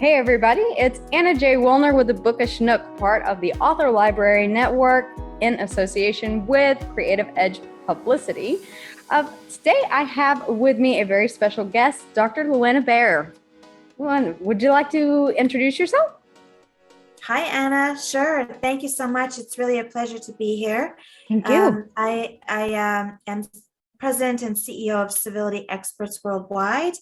Hey everybody, it's Anna J. Wilner with the Bookish Nook, part of the Author Library Network in association with Creative Edge Publicity. Today I have with me a very special guest, Dr. Lewena Bayer. Would you like to introduce yourself? Hi, Anna. Sure. Thank you so much. It's really a pleasure to be here. Thank you. I am president and CEO of Civility Experts Worldwide.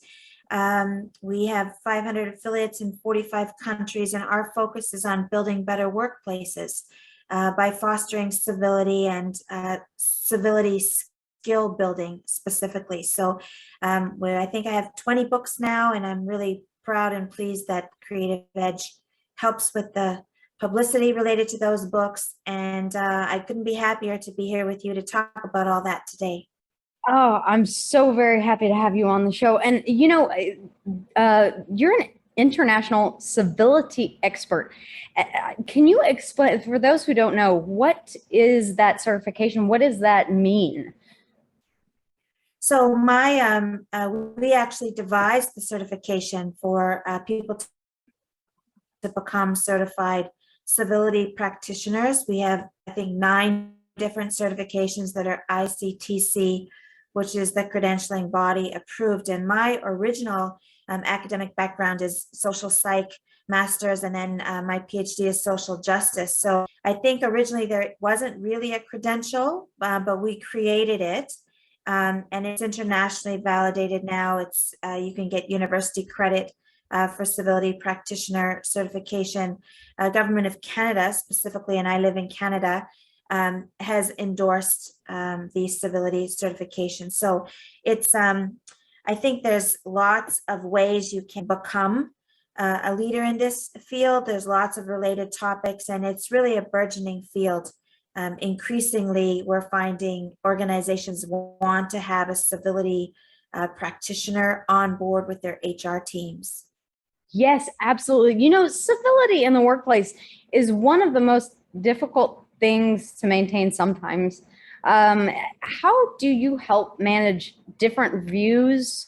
We have 500 affiliates in 45 countries, and our focus is on building better workplaces by fostering civility and civility skill building specifically. So I think I have 20 books now, and I'm really proud and pleased that Creative Edge helps with the publicity related to those books. And I couldn't be happier to be here with you to talk about all that today. Oh, I'm so very happy to have you on the show. And you're an international civility expert. Can you explain, for those who don't know, what is that certification? What does that mean? So we actually devised the certification for people to become certified civility practitioners. We have, I think, 9 different certifications that are ICTC, which is the credentialing body approved. And my original academic background is social psych master's, and then my PhD is social justice. So I think originally there wasn't really a credential, but we created it. And it's internationally validated now. It's you can get university credit for civility practitioner certification. Government of Canada specifically, and I live in Canada, has endorsed the civility certification. So it's, I think there's lots of ways you can become a leader in this field. There's lots of related topics, and it's really a burgeoning field. Increasingly, we're finding organizations want to have a civility practitioner on board with their HR teams. Yes, absolutely. Civility in the workplace is one of the most difficult things to maintain sometimes. How do you help manage different views,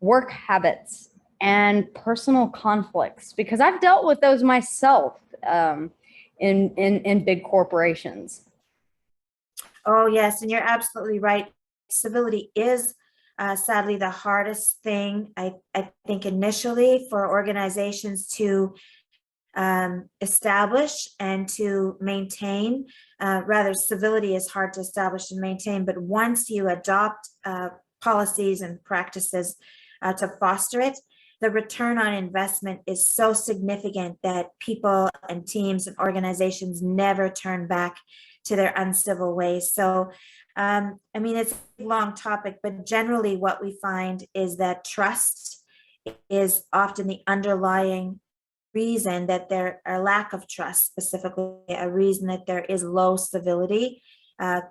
work habits, and personal conflicts? Because I've dealt with those myself in big corporations. Oh, yes, and you're absolutely right. Civility is sadly the hardest thing, I think, initially for organizations to establish and to maintain. Rather, civility is hard to establish and maintain, but once you adopt policies and practices to foster it, the return on investment is so significant that people and teams and organizations never turn back to their uncivil ways. So, it's a long topic, but generally what we find is that trust is often the underlying reason that there are lack of trust, specifically a reason that there is low civility.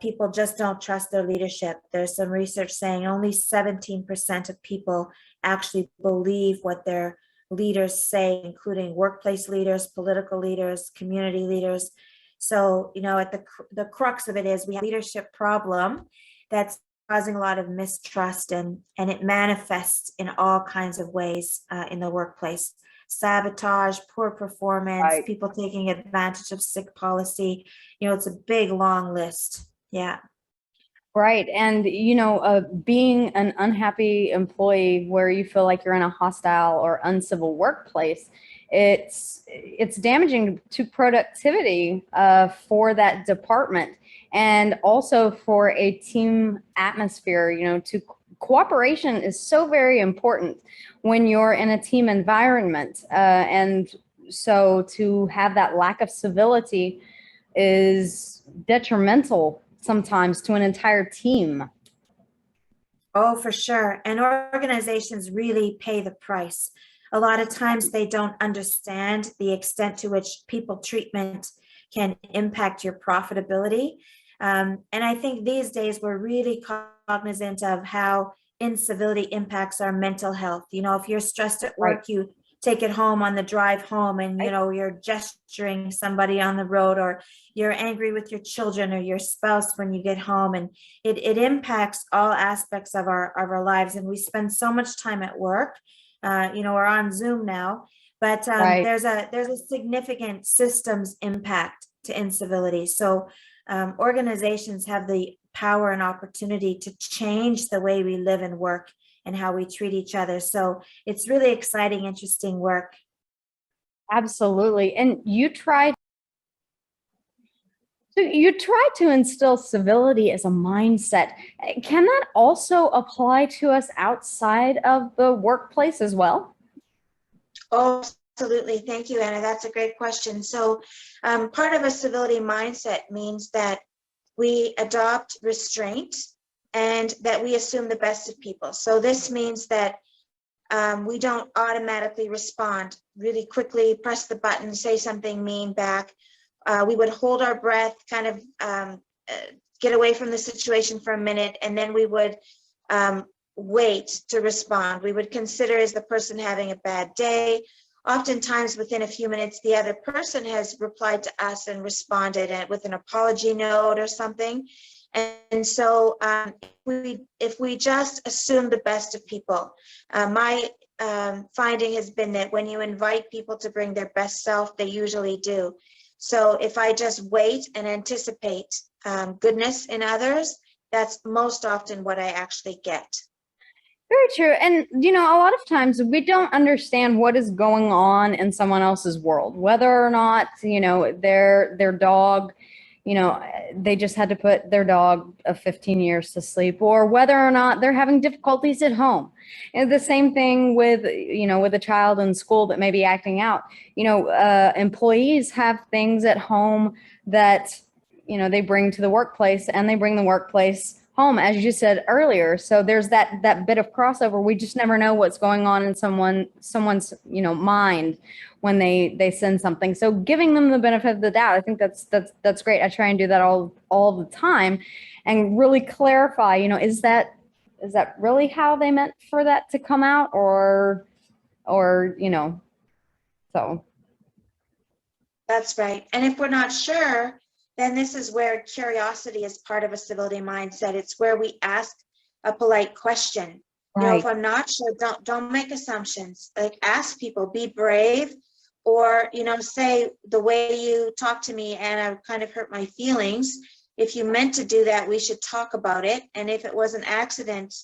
People just don't trust their leadership. There's some research saying only 17% of people actually believe what their leaders say, including workplace leaders, political leaders, community leaders. So, at the crux of it is we have a leadership problem that's causing a lot of mistrust, and it manifests in all kinds of ways in the workplace. Sabotage, poor performance, Right. people taking advantage of sick policy. It's a big, long list. Yeah. Right. And, being an unhappy employee where you feel like you're in a hostile or uncivil workplace, it's damaging to productivity for that department, and also for a team atmosphere. Cooperation is so very important when you're in a team environment. And so to have that lack of civility is detrimental sometimes to an entire team. Oh, for sure. And organizations really pay the price. A lot of times they don't understand the extent to which people treatment can impact your profitability. And I think these days we're really cognizant of how incivility impacts our mental health. If you're stressed at Right. work, you take it home on the drive home, and you're gesturing somebody on the road, or you're angry with your children or your spouse when you get home, and it impacts all aspects of our lives. And we spend so much time at work. We're on Zoom now, But Right. there's a significant systems impact to incivility. So organizations have the power and opportunity to change the way we live and work and how we treat each other. So it's really exciting, interesting work. Absolutely. And you try to instill civility as a mindset. Can that also apply to us outside of the workplace as well? Oh, absolutely. Thank you, Anna. That's a great question. So part of a civility mindset means that we adopt restraint and that we assume the best of people. So this means that we don't automatically respond really quickly, press the button, say something mean back. We would hold our breath, kind of get away from the situation for a minute, and then we would wait to respond. We would consider, is the person having a bad day? Oftentimes within a few minutes, the other person has replied to us and responded with an apology note or something. And so if we just assume the best of people, my finding has been that when you invite people to bring their best self, they usually do. So if I just wait and anticipate goodness in others, that's most often what I actually get. Very true. And, a lot of times we don't understand what is going on in someone else's world, whether or not, their dog, they just had to put their dog of 15 years to sleep, or whether or not they're having difficulties at home. And the same thing with, with a child in school that may be acting out. Employees have things at home that, they bring to the workplace, and they bring the workplace home, as you said earlier. So there's that bit of crossover. We just never know what's going on in someone's mind when they send something. So giving them the benefit of the doubt, I think that's great. I try and do that all the time, and really clarify, is that really how they meant for that to come out, or so. That's right. And if we're not sure, then this is where curiosity is part of a civility mindset. It's where we ask a polite question. Right. If I'm not sure, don't make assumptions. Like, ask people, be brave, or say, the way you talk to me, and I kind of hurt my feelings. If you meant to do that, we should talk about it. And if it was an accident,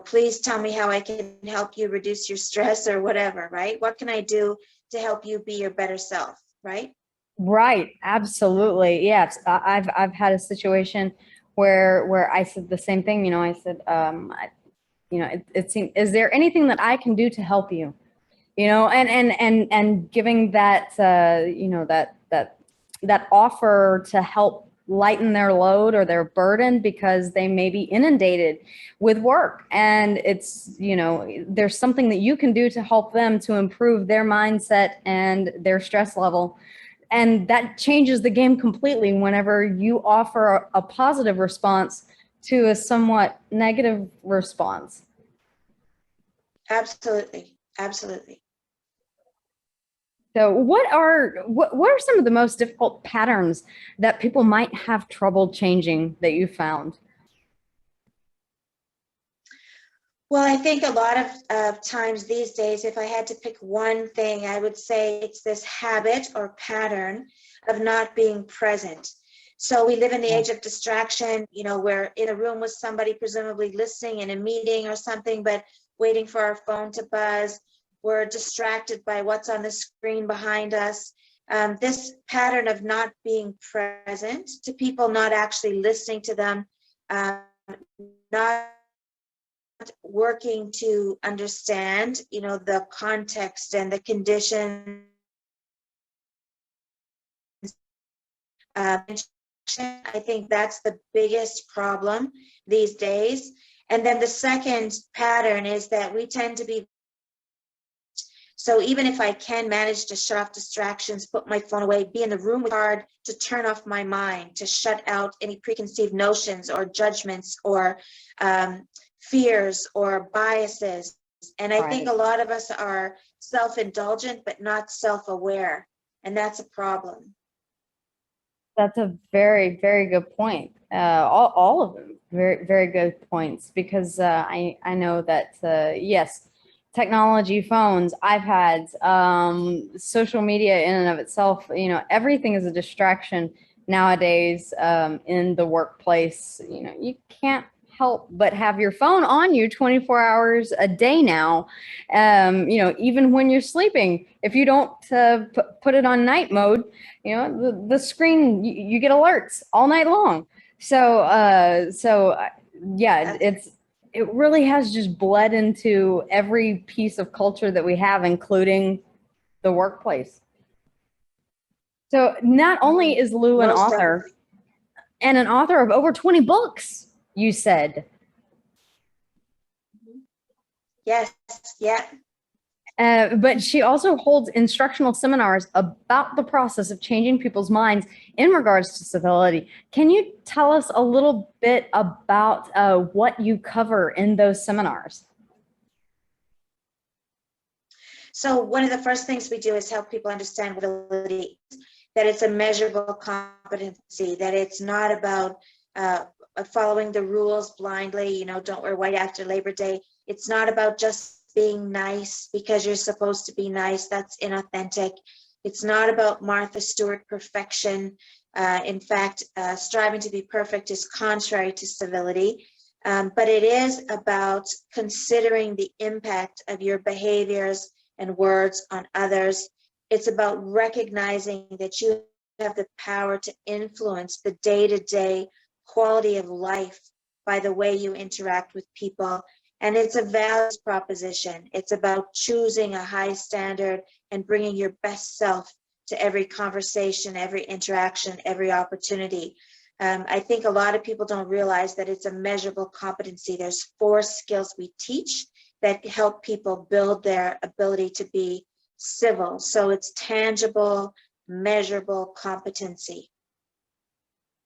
please tell me how I can help you reduce your stress or whatever, right? What can I do to help you be your better self, right? Right, absolutely. Yes, I've had a situation where I said the same thing. I said, it seemed, is there anything that I can do to help you? And giving that, that offer to help lighten their load or their burden, because they may be inundated with work, and it's, there's something that you can do to help them to improve their mindset and their stress level. And that changes the game completely whenever you offer a positive response to a somewhat negative response. Absolutely. Absolutely. So what are some of the most difficult patterns that people might have trouble changing that you found? Well, I think a lot of times these days, if I had to pick one thing, I would say it's this habit or pattern of not being present. So we live in the age of distraction. We're in a room with somebody, presumably listening in a meeting or something, but waiting for our phone to buzz. We're distracted by what's on the screen behind us. This pattern of not being present to people, not actually listening to them, not working to understand, the context and the conditions. I think that's the biggest problem these days. And then the second pattern is that we tend to be, so even if I can manage to shut off distractions, put my phone away, be in the room, it's hard to turn off my mind, to shut out any preconceived notions or judgments or fears or biases. And I think a lot of us are self-indulgent, but not self-aware. And that's a problem. That's a very, very good point. All of them, very, very good points, because I know that, yes, technology, phones, iPads, social media in and of itself, everything is a distraction nowadays, in the workplace. You can't help but have your phone on you 24 hours a day now. Even when you're sleeping, if you don't put it on night mode, the screen, you get alerts all night long. So yeah, it really has just bled into every piece of culture that we have, including the workplace. So not only is Lou an Most author definitely. and an author of over 20 books, you said, Yes, yeah. but she also holds instructional seminars about the process of changing people's minds in regards to civility. Can you tell us a little bit about what you cover in those seminars? So one of the first things we do is help people understand what civility is, that it's a measurable competency, that it's not about following the rules blindly, don't wear white after Labor Day. It's not about just being nice because you're supposed to be nice. That's inauthentic. It's not about Martha Stewart perfection. In fact, striving to be perfect is contrary to civility. But it is about considering the impact of your behaviors and words on others. It's about recognizing that you have the power to influence the day-to-day quality of life by the way you interact with people. And it's a values proposition. It's about choosing a high standard and bringing your best self to every conversation, every interaction, every opportunity. I think a lot of people don't realize that it's a measurable competency. There's 4 skills we teach that help people build their ability to be civil. So it's tangible, measurable competency.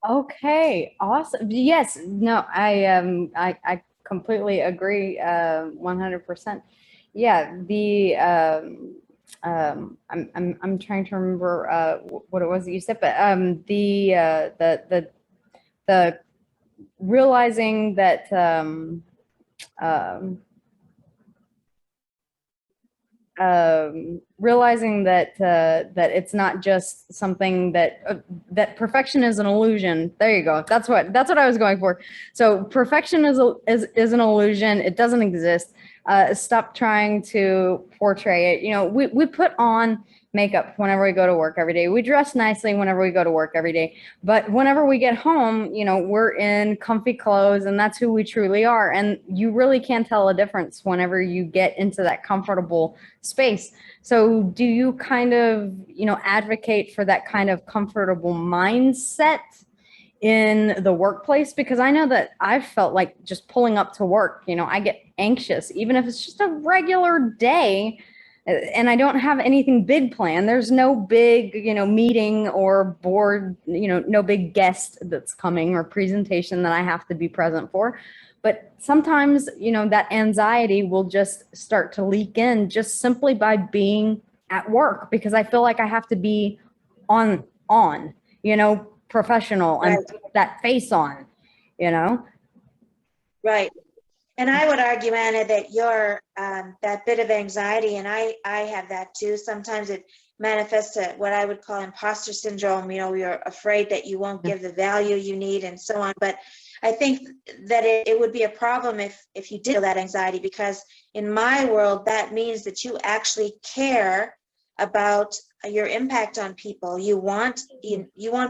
Okay, awesome. Yes, no, I completely agree, 100%. Yeah, I'm trying to remember what it was that you said, but the realizing that that it's not just something that perfection is an illusion. There you go. That's what I was going for. So perfection is an illusion. It doesn't exist. Stop trying to portray it. We put on makeup whenever we go to work every day. We dress nicely whenever we go to work every day. But whenever we get home, we're in comfy clothes, and that's who we truly are. And you really can tell a difference whenever you get into that comfortable space. So do you kind of, advocate for that kind of comfortable mindset in the workplace? Because I know that I've felt like just pulling up to work, I get anxious, even if it's just a regular day and I don't have anything big planned. There's no big, meeting or board, no big guest that's coming or presentation that I have to be present for. But sometimes, that anxiety will just start to leak in just simply by being at work, because I feel like I have to be on, professional and Right. put that face on, Right. And I would argue, Anna, that you're that bit of anxiety, and I have that too. Sometimes it manifests at what I would call imposter syndrome. You're afraid that you won't give the value you need and so on. But I think that it would be a problem if you did feel that anxiety, because in my world, that means that you actually care about your impact on people. You want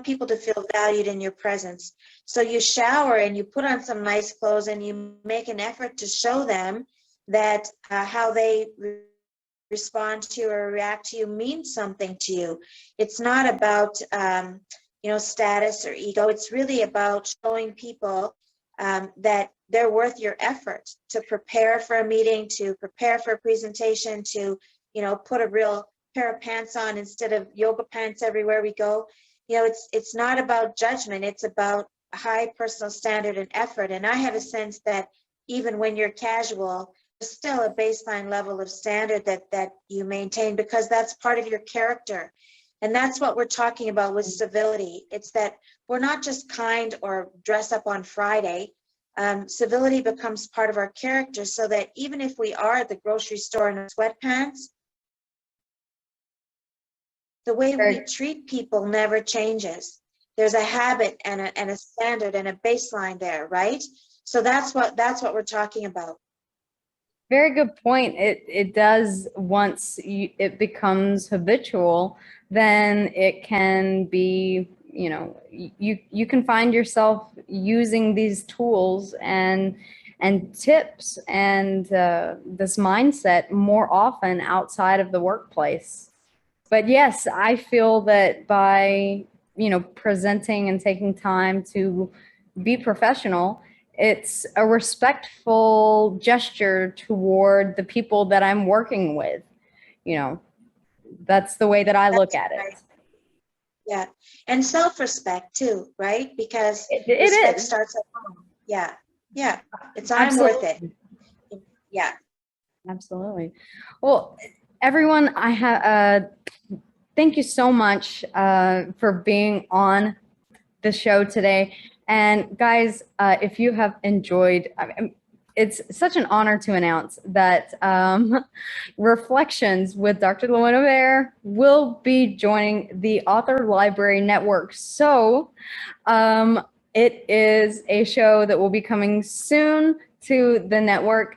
people to feel valued in your presence. So you shower and you put on some nice clothes and you make an effort to show them that how they respond to you or react to you means something to you. It's not about status or ego. It's really about showing people that they're worth your effort to prepare for a meeting, to prepare for a presentation, to put a real pair of pants on instead of yoga pants everywhere we go. It's not about judgment. It's about high personal standard and effort. And I have a sense that even when you're casual, there's still a baseline level of standard that you maintain, because that's part of your character. And that's what we're talking about with civility. It's that we're not just kind or dress up on Friday. civility becomes part of our character, so that even if we are at the grocery store in sweatpants, the way we treat people never changes. There's a habit and a standard and a baseline there, right? So that's what we're talking about. Very good point. It does, once it becomes habitual, then it can be, you know, you can find yourself using these tools and tips and this mindset more often outside of the workplace. But yes, I feel that by, you know, presenting and taking time to be professional, it's a respectful gesture toward the people that I'm working with. You know, that's the way that I look at it. Right. Yeah. And self-respect too, right? Because It respect is. starts at home. Yeah. Yeah. It's I'm Absolutely. worth it. Yeah. Absolutely. Well, everyone, I have thank you so much for being on the show today. And guys, if you have enjoyed, it's such an honor to announce that Reflections with Dr. Lewena Bayer will be joining the Author Library Network. So it is a show that will be coming soon to the network.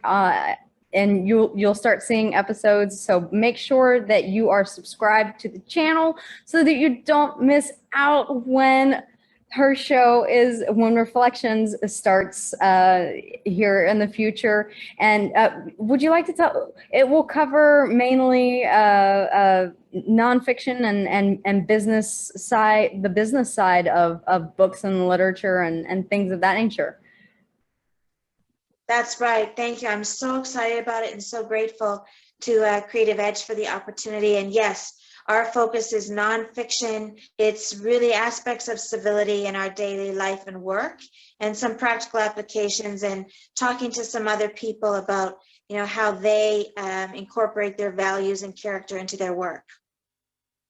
And you'll start seeing episodes. So make sure that you are subscribed to the channel so that you don't miss out when her show is, when Reflections starts here in the future. And would you like to tell? It will cover mainly nonfiction and business side, the business side of books and literature and things of that nature. That's right. Thank you. I'm so excited about it and so grateful to Creative Edge for the opportunity. And yes, our focus is nonfiction. It's really aspects of civility in our daily life and work, and some practical applications, and talking to some other people about, you know, how they incorporate their values and character into their work.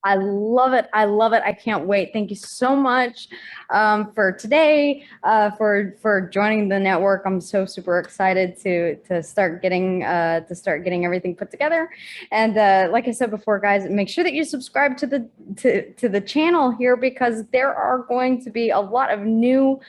I love it. I love it. I can't wait. Thank you so much for today, for joining the network. I'm so super excited to start getting everything put together. And like I said before, guys, make sure that you subscribe to the channel here, because there are going to be a lot of new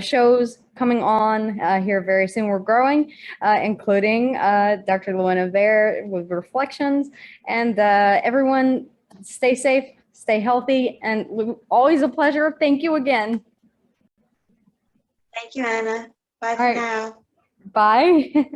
shows coming on here very soon. We're growing, including Dr. Lewena Bayer with Reflections, and everyone. Stay safe, stay healthy, and always a pleasure. Thank you again. Thank you, Anna. Bye for now. Bye.